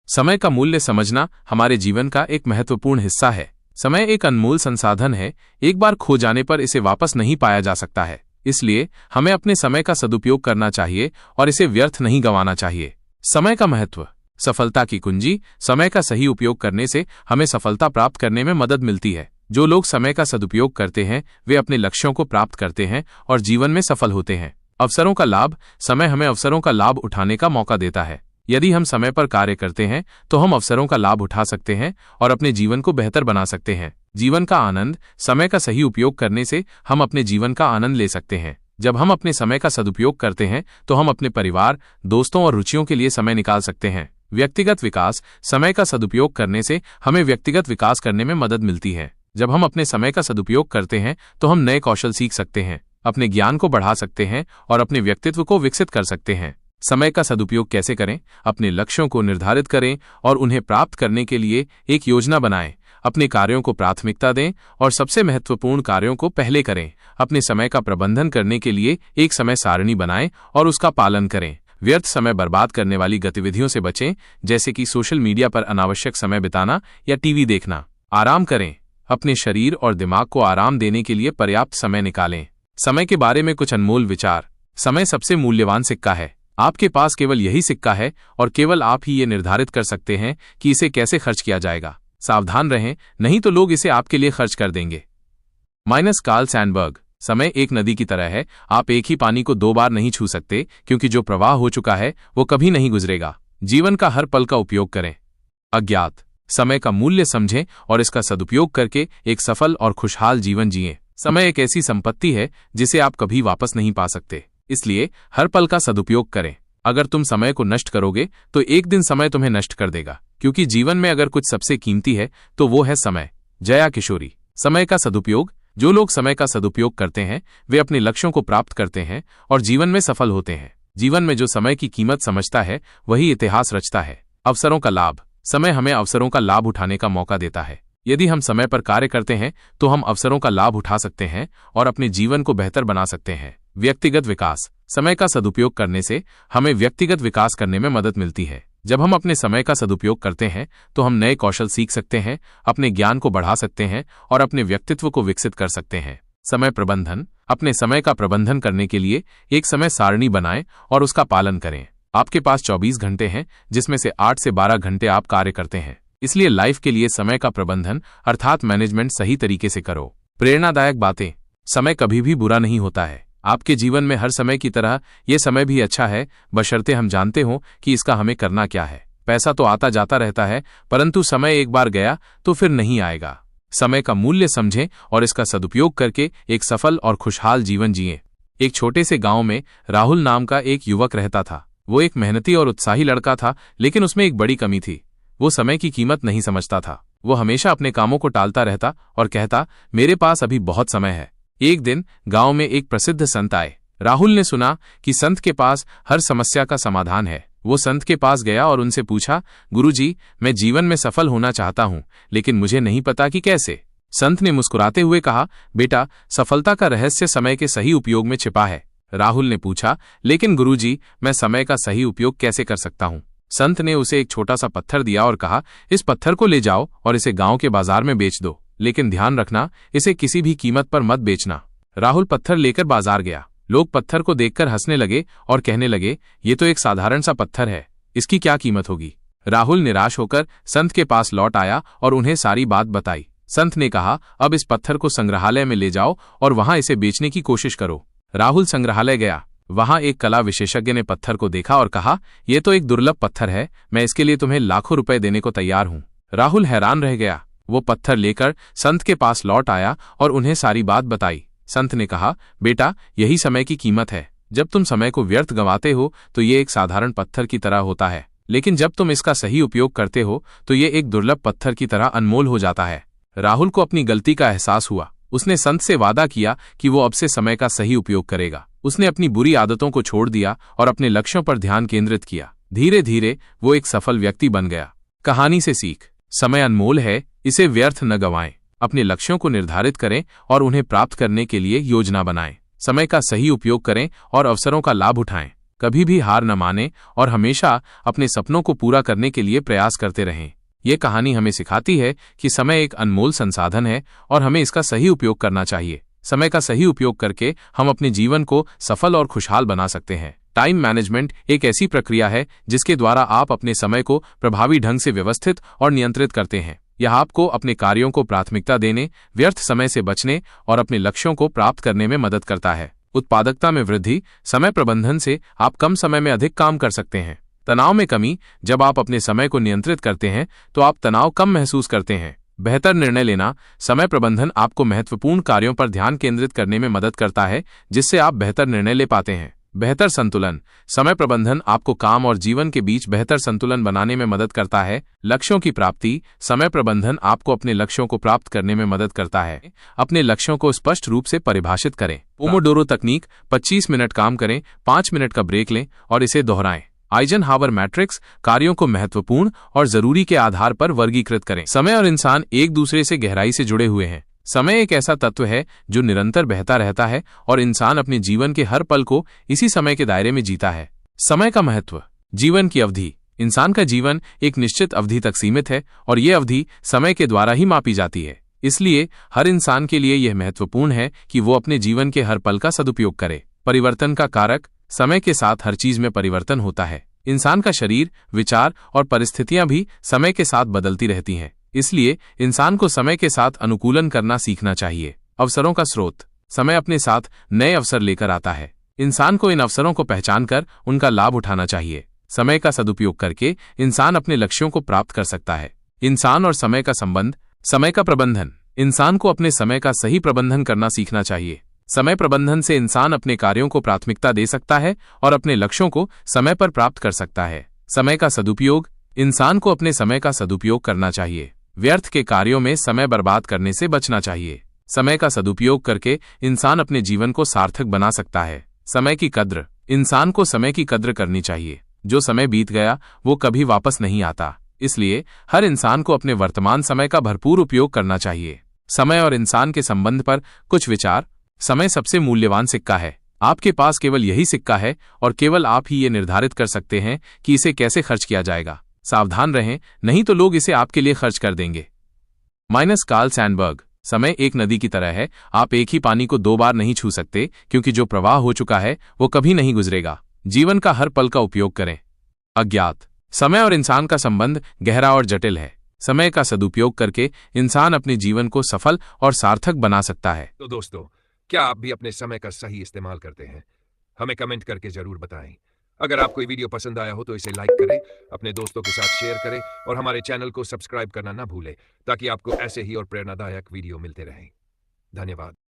समय का मूल्य समझना हमारे जीवन का एक महत्वपूर्ण हिस्सा है। समय एक अनमोल संसाधन है, एक बार खो जाने पर इसे वापस नहीं पाया जा सकता है। इसलिए हमें अपने समय का सदुपयोग करना चाहिए और इसे व्यर्थ नहीं गंवाना चाहिए। समय का महत्व। सफलता की कुंजी। समय का सही उपयोग करने से हमें सफलता प्राप्त करने में मदद मिलती है। जो लोग समय का सदुपयोग करते हैं वे अपने लक्ष्यों को प्राप्त करते हैं और जीवन में सफल होते हैं। अवसरों का लाभ। समय हमें अवसरों का लाभ उठाने का मौका देता है। यदि हम समय पर कार्य करते हैं तो हम अवसरों का लाभ उठा सकते हैं और अपने जीवन को बेहतर बना सकते हैं। जीवन का आनंद। समय का सही उपयोग करने से हम अपने जीवन का आनंद ले सकते हैं। जब हम अपने समय का सदुपयोग करते हैं तो हम अपने परिवार, दोस्तों और रुचियों के लिए समय निकाल सकते हैं। व्यक्तिगत विकास। समय का सदुपयोग करने से हमें व्यक्तिगत विकास करने में मदद मिलती है। जब हम अपने समय का सदुपयोग करते हैं तो हम नए कौशल सीख सकते हैं, अपने ज्ञान को बढ़ा सकते हैं और अपने व्यक्तित्व को विकसित कर सकते हैं। समय का सदुपयोग कैसे करें? अपने लक्ष्यों को निर्धारित करें और उन्हें प्राप्त करने के लिए एक योजना बनाएं। अपने कार्यों को प्राथमिकता दें और सबसे महत्वपूर्ण कार्यों को पहले करें। अपने समय का प्रबंधन करने के लिए एक समय सारणी बनाएं और उसका पालन करें। व्यर्थ समय बर्बाद करने वाली गतिविधियों से बचें, जैसे कि सोशल मीडिया पर अनावश्यक समय बिताना या टीवी देखना। आराम करें। अपने शरीर और दिमाग को आराम देने के लिए पर्याप्त समय निकालें। समय के बारे में कुछ अनमोल विचार। समय सबसे मूल्यवान सिक्का है। आपके पास केवल यही सिक्का है और केवल आप ही ये निर्धारित कर सकते हैं कि इसे कैसे खर्च किया जाएगा। सावधान रहें, नहीं तो लोग इसे आपके लिए खर्च कर देंगे। Karl Sandberg. समय एक नदी की तरह है, आप एक ही पानी को 2 बार नहीं छू सकते, क्योंकि जो प्रवाह हो चुका है वो कभी नहीं गुजरेगा। जीवन का हर पल का उपयोग करें। अज्ञात। समय का मूल्य समझें और इसका सदुपयोग करके एक सफल और खुशहाल जीवन जिएं। समय एक ऐसी संपत्ति है जिसे आप कभी वापस नहीं पा सकते, इसलिए हर पल का सदुपयोग करें। अगर तुम समय को नष्ट करोगे तो एक दिन समय तुम्हें नष्ट कर देगा, क्योंकि जीवन में अगर कुछ सबसे कीमती है तो वो है समय। जया किशोरी। समय का सदुपयोग। जो लोग समय का सदुपयोग करते हैं वे अपने लक्ष्यों को प्राप्त करते हैं और जीवन में सफल होते हैं। जीवन में जो समय की कीमत समझता है वही इतिहास रचता है। अवसरों का लाभ। समय हमें अवसरों का लाभ उठाने का मौका देता है। यदि हम समय पर कार्य करते हैं तो हम अवसरों का लाभ उठा सकते हैं और अपने जीवन को बेहतर बना सकते हैं। व्यक्तिगत विकास। समय का सदुपयोग करने से हमें व्यक्तिगत विकास करने में मदद मिलती है। जब हम अपने समय का सदुपयोग करते हैं तो हम नए कौशल सीख सकते हैं, अपने ज्ञान को बढ़ा सकते हैं और अपने व्यक्तित्व को विकसित कर सकते हैं। समय प्रबंधन। अपने समय का प्रबंधन करने के लिए एक समय सारणी बनाएं और उसका पालन करें। आपके पास 24 घंटे हैं, जिसमें से 8 से 12 घंटे आप कार्य करते हैं, इसलिए लाइफ के लिए समय का प्रबंधन अर्थात मैनेजमेंट सही तरीके से करो। प्रेरणादायक बातें। समय कभी भी बुरा नहीं होता है। आपके जीवन में हर समय की तरह ये समय भी अच्छा है, बशर्ते हम जानते हों कि इसका हमें करना क्या है। पैसा तो आता जाता रहता है, परंतु समय एक बार गया तो फिर नहीं आएगा। समय का मूल्य समझें और इसका सदुपयोग करके एक सफल और खुशहाल जीवन जिएं। एक छोटे से गांव में राहुल नाम का एक युवक रहता था। वो एक मेहनती और उत्साही लड़का था, लेकिन उसमें एक बड़ी कमी थी। वो समय की कीमत नहीं समझता था। वो हमेशा अपने कामों को टालता रहता और कहता, मेरे पास अभी बहुत समय है। एक दिन गांव में एक प्रसिद्ध संत आए। राहुल ने सुना कि संत के पास हर समस्या का समाधान है। वो संत के पास गया और उनसे पूछा, गुरुजी, मैं जीवन में सफल होना चाहता हूं, लेकिन मुझे नहीं पता कि कैसे। संत ने मुस्कुराते हुए कहा, बेटा, सफलता का रहस्य समय के सही उपयोग में छिपा है। राहुल ने पूछा, लेकिन गुरुजी, मैं समय का सही उपयोग कैसे कर सकता हूं? संत ने उसे एक छोटा सा पत्थर दिया और कहा, इस पत्थर को ले जाओ और इसे गांव के बाजार में बेच दो, लेकिन ध्यान रखना, इसे किसी भी कीमत पर मत बेचना। राहुल पत्थर लेकर बाजार गया। लोग पत्थर को देखकर हंसने लगे और कहने लगे, ये तो एक साधारण सा पत्थर है, इसकी क्या कीमत होगी? राहुल निराश होकर संत के पास लौट आया और उन्हें सारी बात बताई। संत ने कहा, अब इस पत्थर को संग्रहालय में ले जाओ और वहां इसे बेचने की कोशिश करो। राहुल संग्रहालय गया। वहां एक कला विशेषज्ञ ने पत्थर को देखा और कहा, यह तो एक दुर्लभ पत्थर है, मैं इसके लिए तुम्हें लाखों रुपए देने को तैयार हूं। राहुल हैरान रह गया। वो पत्थर लेकर संत के पास लौट आया और उन्हें सारी बात बताई। संत ने कहा, बेटा, यही समय की कीमत है। जब तुम समय को व्यर्थ गंवाते हो तो ये एक साधारण पत्थर की तरह होता है, लेकिन जब तुम इसका सही उपयोग करते हो तो ये एक दुर्लभ पत्थर की तरह अनमोल हो जाता है। राहुल को अपनी गलती का एहसास हुआ। उसने संत से वादा किया कि वो अब से समय का सही उपयोग करेगा। उसने अपनी बुरी आदतों को छोड़ दिया और अपने लक्ष्यों पर ध्यान केंद्रित किया। धीरे धीरे वो एक सफल व्यक्ति बन गया। कहानी से सीख। समय अनमोल है, इसे व्यर्थ न गंवाएं। अपने लक्ष्यों को निर्धारित करें और उन्हें प्राप्त करने के लिए योजना बनाएं। समय का सही उपयोग करें और अवसरों का लाभ उठाएं। कभी भी हार न माने और हमेशा अपने सपनों को पूरा करने के लिए प्रयास करते रहें। ये कहानी हमें सिखाती है कि समय एक अनमोल संसाधन है और हमें इसका सही उपयोग करना चाहिए। समय का सही उपयोग करके हम अपने जीवन को सफल और खुशहाल बना सकते हैं। टाइम मैनेजमेंट एक ऐसी प्रक्रिया है जिसके द्वारा आप अपने समय को प्रभावी ढंग से व्यवस्थित और नियंत्रित करते हैं। यह आपको अपने कार्यों को प्राथमिकता देने, व्यर्थ समय से बचने और अपने लक्ष्यों को प्राप्त करने में मदद करता है। उत्पादकता में वृद्धि। समय प्रबंधन से आप कम समय में अधिक काम कर सकते हैं। तनाव में कमी। जब आप अपने समय को नियंत्रित करते हैं तो आप तनाव कम महसूस करते हैं। बेहतर निर्णय लेना। समय प्रबंधन आपको महत्वपूर्ण कार्यों पर ध्यान केंद्रित करने में मदद करता है, जिससे आप बेहतर निर्णय ले पाते हैं। बेहतर संतुलन। समय प्रबंधन आपको काम और जीवन के बीच बेहतर संतुलन बनाने में मदद करता है। लक्ष्यों की प्राप्ति। समय प्रबंधन आपको अपने लक्ष्यों को प्राप्त करने में मदद करता है। अपने लक्ष्यों को स्पष्ट रूप से परिभाषित करें। पोमोडोरो तकनीक। 25 मिनट काम करें, 5 मिनट का ब्रेक लें और इसे दोहराएं। Eisenhower matrix. कार्यों को महत्वपूर्ण और जरूरी के आधार पर वर्गीकृत करें। समय और इंसान एक दूसरे से गहराई से जुड़े हुए हैं। समय एक ऐसा तत्व है जो निरंतर बहता रहता है और इंसान अपने जीवन के हर पल को इसी समय के दायरे में जीता है। समय का महत्व। जीवन की अवधि। इंसान का जीवन एक निश्चित अवधि तक सीमित है और ये अवधि समय के द्वारा ही मापी जाती है। इसलिए हर इंसान के लिए यह महत्वपूर्ण है कि वो अपने जीवन के हर पल का सदुपयोग करे। परिवर्तन का कारक। समय के साथ हर चीज में परिवर्तन होता है। इंसान का शरीर, विचार और परिस्थितियां भी समय के साथ बदलती रहती हैं। इसलिए इंसान को समय के साथ अनुकूलन करना सीखना चाहिए। अवसरों का स्रोत। समय अपने साथ नए अवसर लेकर आता है। इंसान को इन अवसरों को पहचानकर उनका लाभ उठाना चाहिए। समय का सदुपयोग करके इंसान अपने लक्ष्यों को प्राप्त कर सकता है। इंसान और समय का संबंध। समय का प्रबंधन। इंसान को अपने समय का सही प्रबंधन करना सीखना चाहिए। समय प्रबंधन से इंसान अपने कार्यों को प्राथमिकता दे सकता है और अपने लक्ष्यों को समय पर प्राप्त कर सकता है। समय का सदुपयोग। इंसान को अपने समय का सदुपयोग करना चाहिए। व्यर्थ के कार्यों में समय बर्बाद करने से बचना चाहिए। समय का सदुपयोग करके इंसान अपने जीवन को सार्थक बना सकता है। समय की कद्र। इंसान को समय की कद्र करनी चाहिए। जो समय बीत गया वो कभी वापस नहीं आता। इसलिए हर इंसान को अपने वर्तमान समय का भरपूर उपयोग करना चाहिए। समय और इंसान के संबंध पर कुछ विचार। समय सबसे मूल्यवान सिक्का है। आपके पास केवल यही सिक्का है और केवल आप ही ये निर्धारित कर सकते हैं कि इसे कैसे खर्च किया जाएगा। सावधान रहें, नहीं तो लोग इसे आपके लिए खर्च कर देंगे। कार्ल सैनबर्ग। समय एक नदी की तरह है। आप एक ही पानी को 2 बार नहीं छू सकते, क्योंकि जो प्रवाह हो चुका है वो कभी नहीं गुजरेगा। जीवन का हर पल का उपयोग करें। अज्ञात। समय और इंसान का संबंध गहरा और जटिल है। समय का सदुपयोग करके इंसान अपने जीवन को सफल और सार्थक बना सकता है। तो दोस्तों, क्या आप भी अपने समय का सही इस्तेमाल करते हैं? हमें कमेंट करके जरूर बताएं। अगर आपको ये वीडियो पसंद आया हो तो इसे लाइक करें, अपने दोस्तों के साथ शेयर करें और हमारे चैनल को सब्सक्राइब करना ना भूलें, ताकि आपको ऐसे ही और प्रेरणादायक वीडियो मिलते रहें। धन्यवाद।